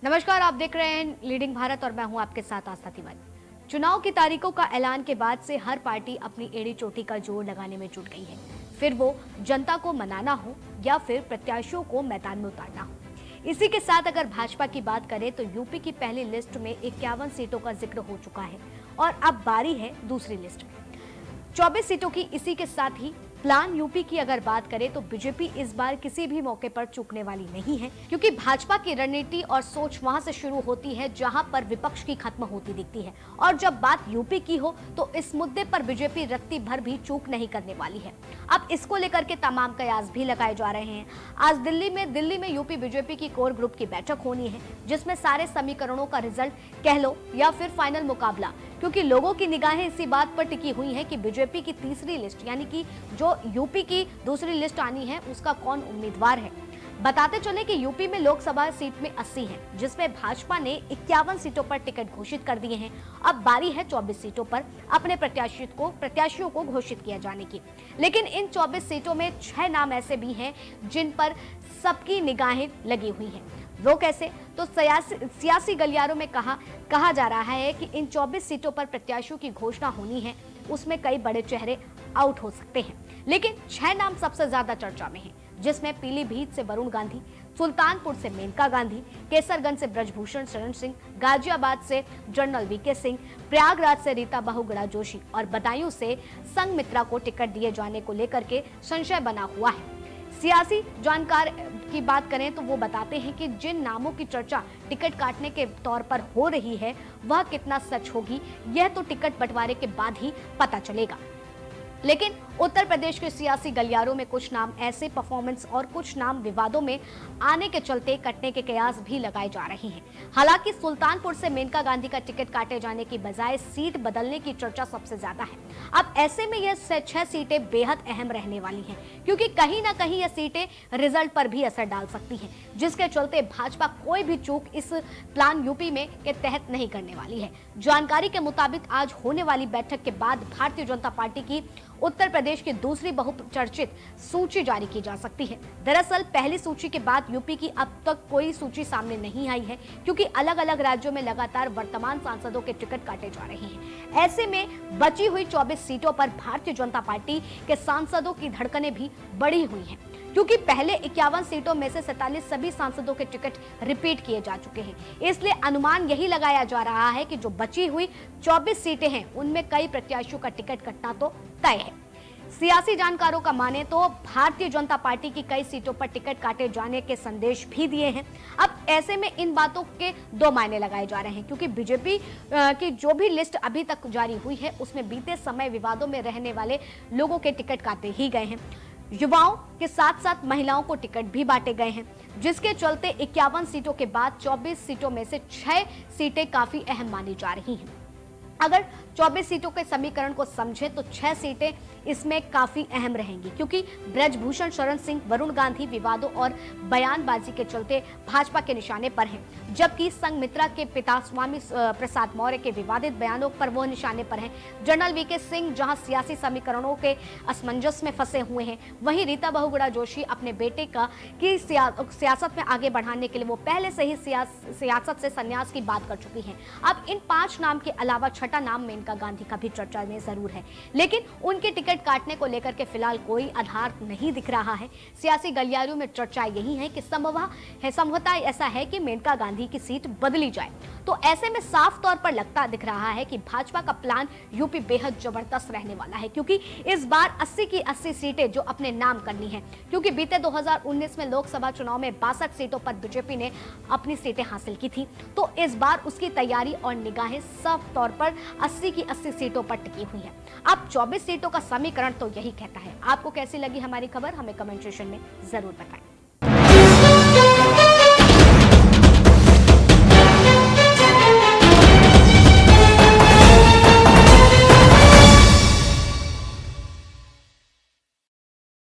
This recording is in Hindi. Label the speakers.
Speaker 1: नमस्कार, आप देख रहे हैं लीडिंग भारत और मैं हूं आपके साथ आस्था तिवारी। चुनाव की तारीखों का ऐलान के बाद से हर पार्टी अपनी एड़ी चोटी का जोर लगाने में जुट गई है, फिर वो जनता को मनाना हो या फिर प्रत्याशियों को मैदान में उतारना हो। इसी के साथ अगर भाजपा की बात करें तो यूपी की पहली लिस्ट में 51 सीटों का जिक्र हो चुका है और अब बारी है दूसरी लिस्ट में 24 सीटों की। इसी के साथ ही प्लान यूपी की अगर बात करें तो बीजेपी इस बार किसी भी मौके पर चूकने वाली नहीं है, क्योंकि भाजपा की रणनीति और सोच वहां से शुरू होती है जहां पर विपक्ष की खत्म होती दिखती है। और जब बात यूपी की हो तो इस मुद्दे पर बीजेपी रत्ती भर भी चूक नहीं करने वाली है। अब इसको लेकर के तमाम कयास भी लगाए जा रहे हैं। आज दिल्ली में यूपी बीजेपी की कोर ग्रुप की बैठक होनी है, जिसमें सारे समीकरणों का रिजल्ट कह लो या फिर फाइनल मुकाबला, क्योंकि लोगों की निगाहें इसी बात पर टिकी हुई है कि बीजेपी की तीसरी लिस्ट यानी कि जो यूपी की दूसरी लिस्ट आनी है उसका कौन उम्मीदवार है। बताते चले कि यूपी में लोकसभा सीट में 80 हैं, जिसमें भाजपा ने 51 सीटों पर टिकट घोषित कर दिए हैं। अब बारी है 24 सीटों पर अपने प्रत्याशियों को घोषित किया जाने की। लेकिन इन 24 सीटों में 6 नाम ऐसे भी हैं जिन पर सबकी निगाहें लगी हुई हैं। वो कैसे? तो सियासी गलियारों में कहा जा रहा है कि इन 24 सीटों पर प्रत्याशियों की घोषणा होनी है, उसमें कई बड़े चेहरे आउट हो सकते हैं, लेकिन 6 नाम सबसे ज्यादा चर्चा में हैं, जिसमें पीलीभीत से वरुण गांधी, सुल्तानपुर से मेनका गांधी, केसरगंज से ब्रजभूषण शरण सिंह, गाजियाबाद से जनरल वीके सिंह, प्रयागराज से रीता बहुगुणा जोशी और बदायूं से संघमित्रा को टिकट दिए जाने को लेकर के संशय बना हुआ है। सियासी जानकार की बात करें तो वो बताते हैं कि जिन नामों की चर्चा टिकट काटने के तौर पर हो रही है वह कितना सच होगी, यह तो टिकट बंटवारे के बाद ही पता चलेगा। लेकिन उत्तर प्रदेश के सियासी गलियारों में कुछ नाम ऐसे परफॉर्मेंस और कुछ नाम विवादों में आने के चलते कटने के कयास भी लगाए जा रहे हैं। हालांकि सुल्तानपुर से मेनका गांधी का टिकट काटे जाने की बजाय सीट बदलने की चर्चा सबसे ज्यादा है। अब ऐसे में यह 6 सीटें बेहद अहम रहने वाली हैं, क्योंकि कहीं ना कहीं यह सीटें रिजल्ट पर भी असर डाल सकती हैं, जिसके चलते भाजपा कोई भी चूक इस प्लान यूपी में के तहत नहीं करने वाली है। जानकारी के मुताबिक आज होने वाली बैठक के बाद भारतीय जनता पार्टी की उत्तर प्रदेश की दूसरी बहुचर्चित सूची जारी की जा सकती है। दरअसल पहली सूची के बाद यूपी की अब तक कोई सूची सामने नहीं आई है, क्योंकि अलग अलग राज्यों में लगातार वर्तमान सांसदों के टिकट काटे जा रहे हैं। ऐसे में बची हुई 24 सीटों पर भारतीय जनता पार्टी के सांसदों की धड़कनें भी बढ़ी हुई हैं, क्योंकि पहले 51 सीटों में से 47 सभी सांसदों के टिकट रिपीट किए जा चुके हैं। इसलिए अनुमान यही लगाया जा रहा है कि जो बची हुई 24 सीटें हैं उनमें कई प्रत्याशियों का टिकट कटना तो तय है। सियासी जानकारों का माने तो भारतीय जनता पार्टी की कई सीटों पर टिकट काटे जाने के संदेश भी दिए हैं। अब ऐसे में इन बातों के 2 मायने लगाए जा रहे हैं, क्योंकि बीजेपी की जो भी लिस्ट अभी तक जारी हुई है उसमें बीते समय विवादों में रहने वाले लोगों के टिकट काटे ही गए हैं। युवाओं के साथ साथ महिलाओं को टिकट भी बांटे गए हैं, जिसके चलते 51 सीटों के बाद 24 सीटों में से 6 सीटें काफी अहम मानी जा रही हैं। अगर 24 सीटों के समीकरण को समझे तो 6 सीटें इसमें काफी अहम रहेंगी, क्योंकि ब्रजभूषण शरण सिंह, वरुण गांधी विवादों और बयानबाजी के चलते भाजपा के निशाने पर हैं, जबकि संघमित्रा के पिता स्वामी प्रसाद मौर्य के विवादित बयानों पर वो निशाने पर हैं। जनरल वीके सिंह जहां सियासी समीकरणों के असमंजस में फंसे हुए हैं, वहीं रीता बहुगुणा जोशी अपने बेटे की सियासत में आगे बढ़ाने के लिए वो पहले से ही सियासत से संन्यास की बात कर चुकी हैं। अब इन 5 नाम के अलावा छठा नाम मेनका गांधी का भी चर्चा में जरूर है, लेकिन उनके टिकट काटने को लेकर के फिलहाल कोई आधार नहीं दिख रहा है। सियासी गलियारों में चर्चा यही है कि संभवतः ऐसा है कि मेनका गांधी की सीट बदली जाए। तो ऐसे में साफ तौर पर लगता दिख रहा है कि भाजपा का प्लान यूपी बेहद जबरदस्त रहने वाला है, क्योंकि इस बार 80 की 80 सीटें जो अपने नाम करनी है, क्योंकि बीते 2019 में लोकसभा चुनाव में 62 सीटों पर बीजेपी ने अपनी सीटें हासिल की थी। तो इस बार उसकी तैयारी और निगाहें साफ तौर पर 80 की 80 सीटों पर टिकी हुई है। अब 24 सीटों का समीकरण तो यही कहता है। आपको कैसी लगी हमारी खबर? हमें कमेंट सेक्शन में जरूर बताएं।